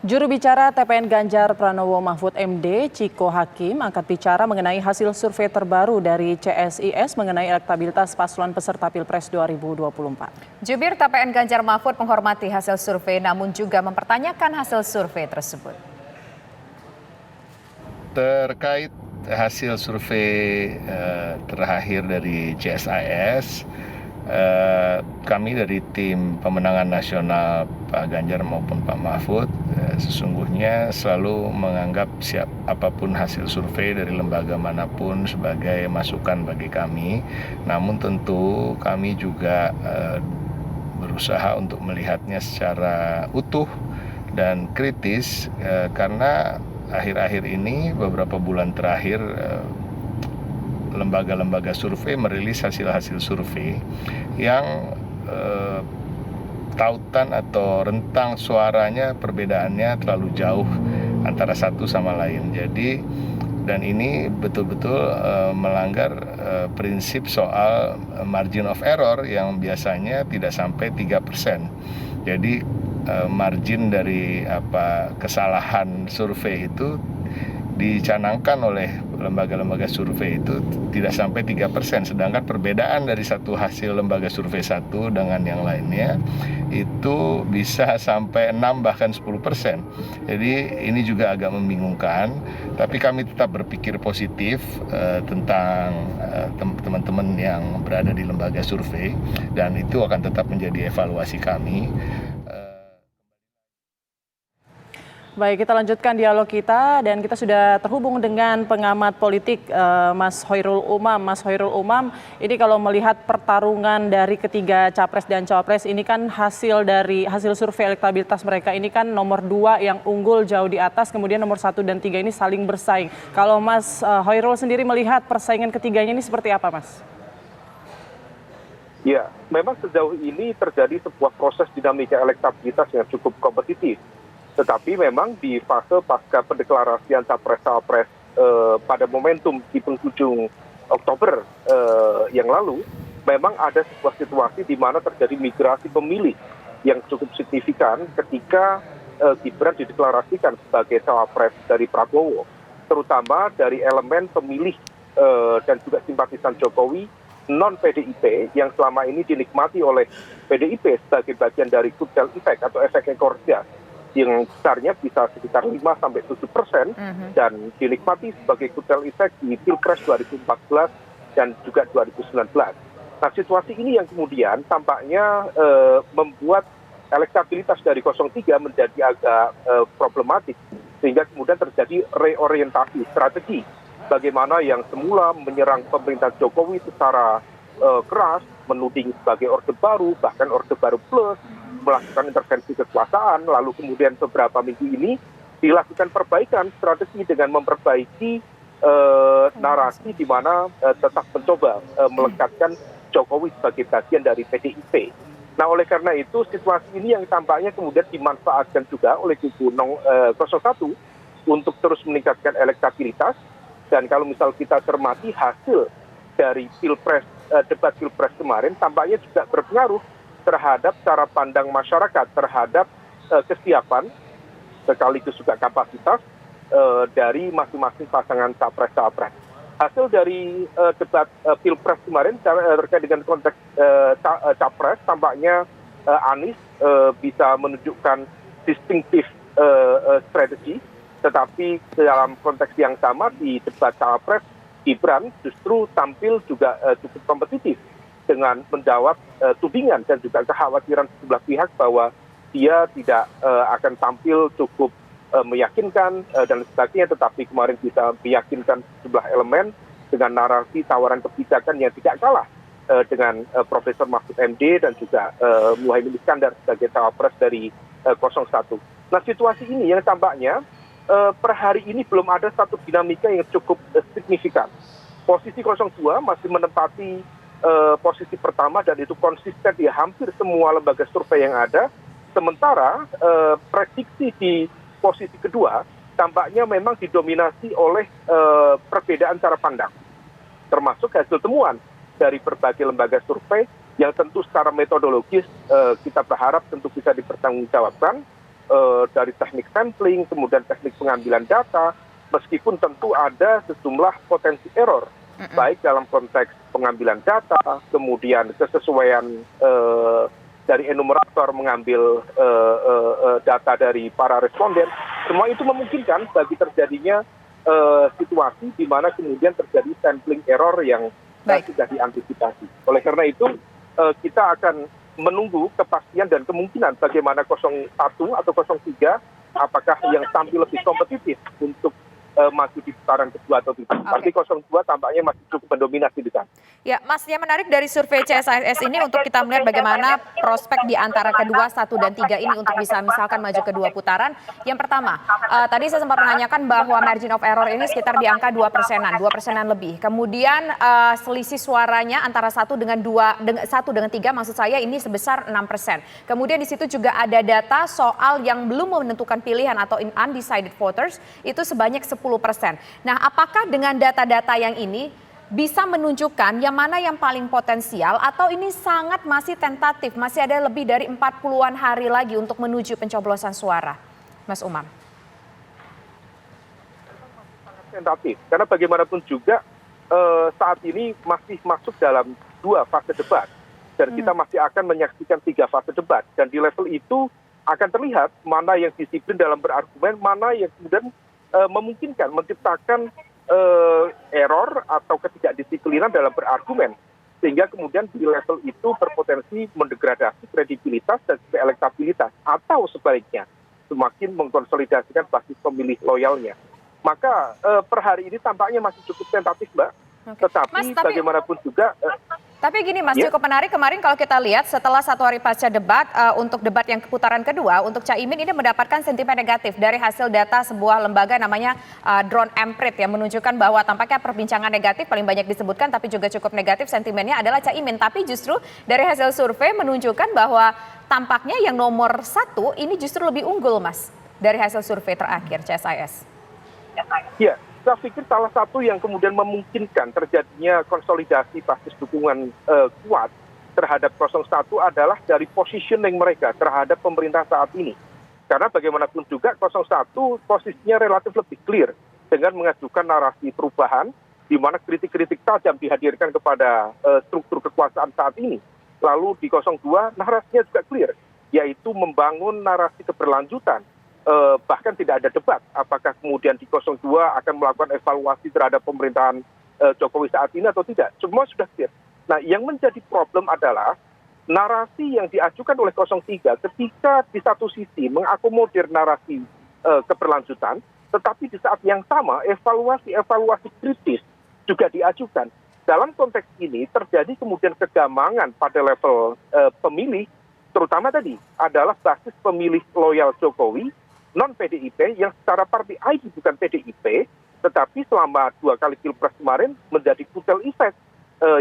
Juru bicara TPN Ganjar Pranowo Mahfud MD, Ciko Hakim, angkat bicara mengenai hasil survei terbaru dari CSIS mengenai elektabilitas paslon peserta Pilpres 2024. Jubir TPN Ganjar Mahfud menghormati hasil survei namun juga mempertanyakan hasil survei tersebut. Terkait hasil survei terakhir dari CSIS, kami dari tim pemenangan nasional Pak Ganjar maupun Pak Mahfud sesungguhnya selalu menganggap apapun hasil survei dari lembaga manapun sebagai masukan bagi kami. Namun tentu kami juga berusaha untuk melihatnya secara utuh dan kritis karena akhir-akhir ini beberapa bulan terakhir lembaga-lembaga survei merilis hasil-hasil survei yang tautan atau rentang suaranya perbedaannya terlalu jauh antara satu sama lain. Jadi dan ini betul-betul melanggar prinsip soal margin of error yang biasanya tidak sampai 3%. Jadi margin dari kesalahan survei itu dicanangkan oleh lembaga-lembaga survei itu tidak sampai 3%, sedangkan perbedaan dari satu hasil lembaga survei satu dengan yang lainnya itu bisa sampai 6 bahkan 10%. Jadi ini juga agak membingungkan, tapi kami tetap berpikir positif tentang teman-teman yang berada di lembaga survei dan itu akan tetap menjadi evaluasi kami. Baik, kita lanjutkan dialog kita dan kita sudah terhubung dengan pengamat politik Mas Hoirul Umam. Mas Hoirul Umam, ini kalau melihat pertarungan dari ketiga capres dan cawapres ini kan hasil survei elektabilitas mereka ini kan nomor 2 yang unggul jauh di atas, kemudian nomor 1 dan 3 ini saling bersaing. Kalau Mas Hoirul sendiri melihat persaingan ketiganya ini seperti apa, Mas? Ya, memang sejauh ini terjadi sebuah proses dinamika elektabilitas yang cukup kompetitif. Tetapi memang di fase pasca pendeklarasian capres-cawapres pada momentum di penghujung Oktober yang lalu, memang ada sebuah situasi di mana terjadi migrasi pemilih yang cukup signifikan ketika Gibran dideklarasikan sebagai cawapres dari Prabowo, terutama dari elemen pemilih dan juga simpatisan Jokowi non-PDIP yang selama ini dinikmati oleh PDIP sebagai bagian dari kutel efek atau efek ekor jas yang besarnya bisa sekitar 5-7% dan dinikmati sebagai kutel efek di Pilpres 2014 dan juga 2019. Nah, situasi ini yang kemudian tampaknya membuat elektabilitas dari 03 menjadi agak problematik, sehingga kemudian terjadi reorientasi strategi bagaimana yang semula menyerang pemerintah Jokowi secara keras, menuding sebagai Orde Baru, bahkan Orde Baru Plus, melakukan intervensi kekuasaan, lalu kemudian beberapa minggu ini dilakukan perbaikan strategi dengan memperbaiki narasi di mana tetap mencoba melekatkan Jokowi sebagai bagian dari PDIP. Nah, oleh karena itu situasi ini yang tampaknya kemudian dimanfaatkan juga oleh kubu 01 untuk terus meningkatkan elektabilitas. Dan kalau misal kita cermati hasil dari debat Pilpres kemarin tampaknya juga berpengaruh terhadap cara pandang masyarakat terhadap kesiapan sekaligus juga kapasitas dari masing-masing pasangan capres-cawapres. Hasil dari debat Pilpres kemarin terkait dengan konteks capres tampaknya Anies bisa menunjukkan distinctive strategi, tetapi dalam konteks yang sama di debat cawapres Gibran justru tampil juga cukup kompetitif dengan menjawab tudingan dan juga kekhawatiran sejumlah pihak bahwa dia tidak akan tampil cukup meyakinkan dan sebagainya, tetapi kemarin bisa meyakinkan sejumlah elemen dengan narasi tawaran kebijakan yang tidak kalah dengan Profesor Mahfud MD dan juga Muhaimin Iskandar sebagai cawapres dari 01. Nah, situasi ini yang tampaknya per hari ini belum ada satu dinamika yang cukup signifikan. Posisi 02 masih menempati posisi pertama dan itu konsisten di hampir semua lembaga survei yang ada. Sementara prediksi di posisi kedua tampaknya memang didominasi oleh perbedaan cara pandang, termasuk hasil temuan dari berbagai lembaga survei yang tentu secara metodologis kita berharap tentu bisa dipertanggungjawabkan. dari teknik sampling, kemudian teknik pengambilan data, meskipun tentu ada sejumlah potensi error, baik dalam konteks pengambilan data, kemudian kesesuaian dari enumerator mengambil data dari para responden, semua itu memungkinkan bagi terjadinya situasi di mana kemudian terjadi sampling error yang sudah diantisipasi. Oleh karena itu, kita akan menunggu kepastian dan kemungkinan bagaimana 01 atau 03 apakah yang tampil lebih kompetitif untuk maju di putaran kedua atau tidak. Tapi 02 tampaknya masih cukup mendominasi di sana. Ya, Mas, yang menarik dari survei CSIS ini untuk kita melihat bagaimana prospek di antara kedua 1 dan 3 ini untuk bisa misalkan maju ke 2 putaran. Yang pertama, tadi saya sempat menanyakan bahwa margin of error ini sekitar di angka 2%-an lebih. Kemudian selisih suaranya antara 1 dengan 3 maksud saya ini sebesar 6%. Kemudian di situ juga ada data soal yang belum menentukan pilihan atau undecided voters itu sebanyak 10%. Nah, apakah dengan data-data yang ini bisa menunjukkan yang mana yang paling potensial atau ini sangat masih tentatif, masih ada lebih dari 40-an hari lagi untuk menuju pencoblosan suara, Mas Umam? Sangat tentatif, karena bagaimanapun juga saat ini masih masuk dalam 2 fase debat dan kita masih akan menyaksikan 3 fase debat dan di level itu akan terlihat mana yang disiplin dalam berargumen, mana yang kemudian memungkinkan menciptakan error atau ketidakdisiplinan dalam berargumen sehingga kemudian di level itu berpotensi mendegradasi kredibilitas dan juga elektabilitas atau sebaliknya semakin mengkonsolidasikan basis pemilih loyalnya. Maka per hari ini tampaknya masih cukup tentatif, Mbak. Tetapi Mas, bagaimanapun juga tapi gini Mas, cukup menarik kemarin kalau kita lihat setelah 1 hari pasca debat, untuk debat yang putaran kedua, untuk Caimin ini mendapatkan sentimen negatif dari hasil data sebuah lembaga namanya Drone Emprit yang menunjukkan bahwa tampaknya perbincangan negatif paling banyak disebutkan tapi juga cukup negatif sentimennya adalah Caimin. Tapi justru dari hasil survei menunjukkan bahwa tampaknya yang nomor 1 ini justru lebih unggul Mas dari hasil survei terakhir CSIS. Ya. Saya pikir salah satu yang kemudian memungkinkan terjadinya konsolidasi basis dukungan kuat terhadap 01 adalah dari positioning mereka terhadap pemerintah saat ini. Karena bagaimanapun juga 01 posisinya relatif lebih clear dengan mengajukan narasi perubahan di mana kritik-kritik tajam dihadirkan kepada struktur kekuasaan saat ini. Lalu di 02 narasinya juga clear, yaitu membangun narasi keberlanjutan. Bahkan tidak ada debat apakah kemudian di 02 akan melakukan evaluasi terhadap pemerintahan Jokowi saat ini atau tidak. Semua sudah clear. Nah, yang menjadi problem adalah narasi yang diajukan oleh 03 ketika di satu sisi mengakomodir narasi keberlanjutan, tetapi di saat yang sama evaluasi kritis juga diajukan. Dalam konteks ini terjadi kemudian kegamangan pada level pemilih, terutama tadi adalah basis pemilih loyal Jokowi, non-PDIP yang secara party ID bukan PDIP, tetapi selama 2 kali pilpres kemarin menjadi kutel effect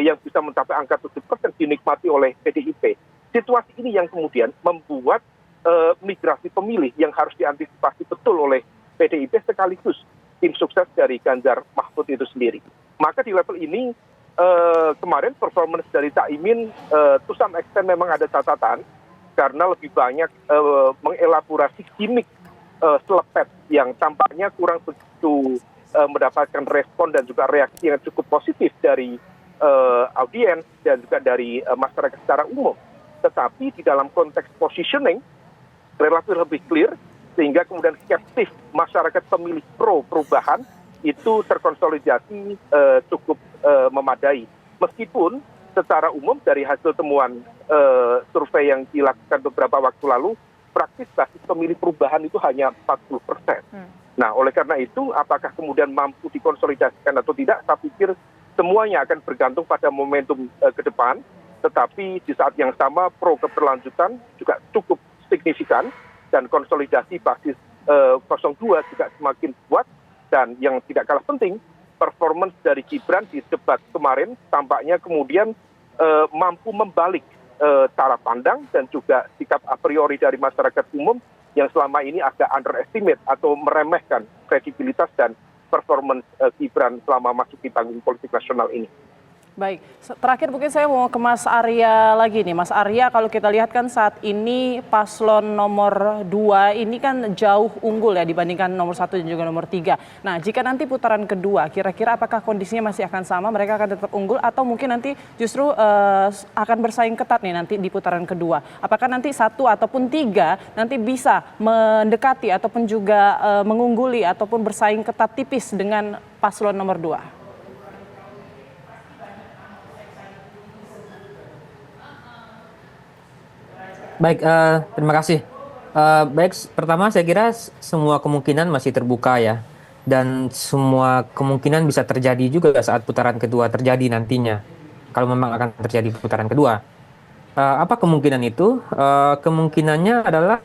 yang bisa mencapai angka 7% dinikmati oleh PDIP. Situasi ini yang kemudian membuat migrasi pemilih yang harus diantisipasi betul oleh PDIP sekaligus tim sukses dari Ganjar Mahfud itu sendiri. Maka di level ini kemarin performance dari Caimin to some extent memang ada catatan karena lebih banyak mengelaborasi gimmick selepet yang tampaknya kurang begitu mendapatkan respon dan juga reaksi yang cukup positif dari audiens dan juga dari masyarakat secara umum. Tetapi di dalam konteks positioning relatif lebih clear sehingga kemudian skeptis masyarakat pemilih pro perubahan itu terkonsolidasi cukup memadai. Meskipun secara umum dari hasil temuan survei yang dilakukan beberapa waktu lalu, praktis basis pemilih perubahan itu hanya 40%. Nah, oleh karena itu, apakah kemudian mampu dikonsolidasikan atau tidak, saya pikir semuanya akan bergantung pada momentum ke depan. Tetapi di saat yang sama, pro keberlanjutan juga cukup signifikan dan konsolidasi basis 02 juga semakin kuat. Dan yang tidak kalah penting, performance dari Gibran di debat kemarin tampaknya kemudian mampu membalik cara pandang dan juga sikap a priori dari masyarakat umum yang selama ini agak underestimate atau meremehkan kredibilitas dan performance Gibran selama masuk di panggung politik nasional ini. Baik, terakhir mungkin saya mau ke Mas Arya lagi nih. Mas Arya, kalau kita lihat kan saat ini paslon nomor 2 ini kan jauh unggul ya dibandingkan nomor 1 dan juga nomor 3. Nah, jika nanti putaran kedua, kira-kira apakah kondisinya masih akan sama? Mereka akan tetap unggul atau mungkin nanti justru akan bersaing ketat nih nanti di putaran kedua? Apakah nanti 1 ataupun 3 nanti bisa mendekati ataupun juga mengungguli ataupun bersaing ketat tipis dengan paslon nomor 2? Baik, terima kasih. Baik, pertama saya kira semua kemungkinan masih terbuka ya. Dan semua kemungkinan bisa terjadi juga saat putaran kedua terjadi nantinya. Kalau memang akan terjadi putaran kedua. Apa kemungkinan itu? Kemungkinannya adalah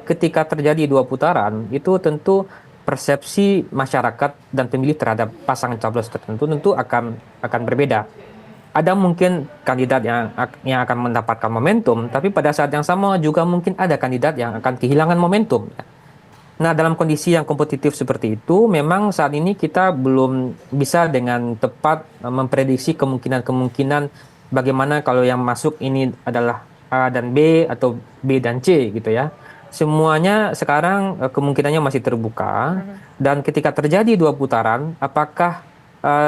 ketika terjadi 2 putaran, itu tentu persepsi masyarakat dan pemilih terhadap pasangan capres tertentu tentu akan berbeda. Ada mungkin kandidat yang akan mendapatkan momentum, tapi pada saat yang sama juga mungkin ada kandidat yang akan kehilangan momentum. Nah, dalam kondisi yang kompetitif seperti itu, memang saat ini kita belum bisa dengan tepat memprediksi kemungkinan-kemungkinan bagaimana kalau yang masuk ini adalah A dan B atau B dan C gitu ya. Semuanya sekarang kemungkinannya masih terbuka, dan ketika terjadi 2 putaran, apakah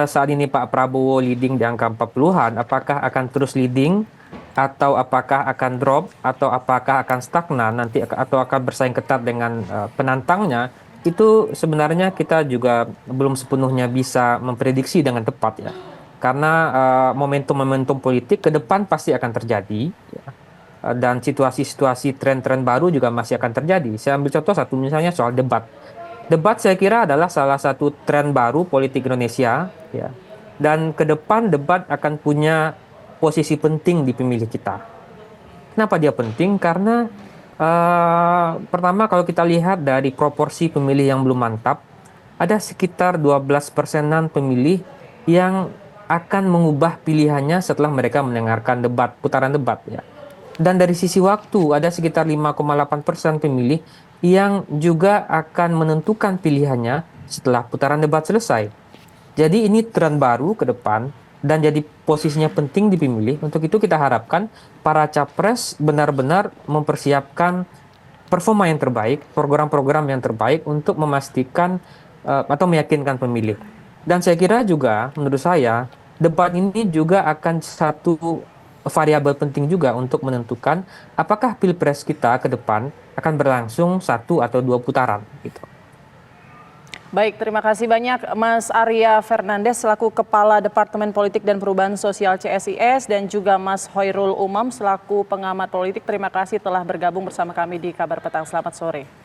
saat ini Pak Prabowo leading di angka 40-an, apakah akan terus leading atau apakah akan drop atau apakah akan stagnan nanti atau akan bersaing ketat dengan penantangnya, itu sebenarnya kita juga belum sepenuhnya bisa memprediksi dengan tepat ya. Karena momentum-momentum politik ke depan pasti akan terjadi ya. Dan situasi-situasi tren-tren baru juga masih akan terjadi. Saya ambil contoh satu misalnya soal debat. Debat saya kira adalah salah satu tren baru politik Indonesia, ya. Dan ke depan debat akan punya posisi penting di pemilih kita. Kenapa dia penting? Karena pertama kalau kita lihat dari proporsi pemilih yang belum mantap, ada sekitar 12%-an pemilih yang akan mengubah pilihannya setelah mereka mendengarkan putaran debat, ya. Dan dari sisi waktu ada sekitar 5,8% pemilih yang juga akan menentukan pilihannya setelah putaran debat selesai. Jadi ini tren baru ke depan dan jadi posisinya penting di pemilih. Untuk itu kita harapkan para capres benar-benar mempersiapkan performa yang terbaik, program-program yang terbaik untuk memastikan atau meyakinkan pemilih. Dan saya kira juga menurut saya debat ini juga akan satu variabel penting juga untuk menentukan apakah pilpres kita ke depan akan berlangsung 1 atau 2 putaran gitu. Baik, terima kasih banyak Mas Arya Fernandes selaku Kepala Departemen Politik dan Perubahan Sosial CSIS dan juga Mas Hoirul Umam selaku pengamat politik. Terima kasih telah bergabung bersama kami di Kabar Petang. Selamat sore.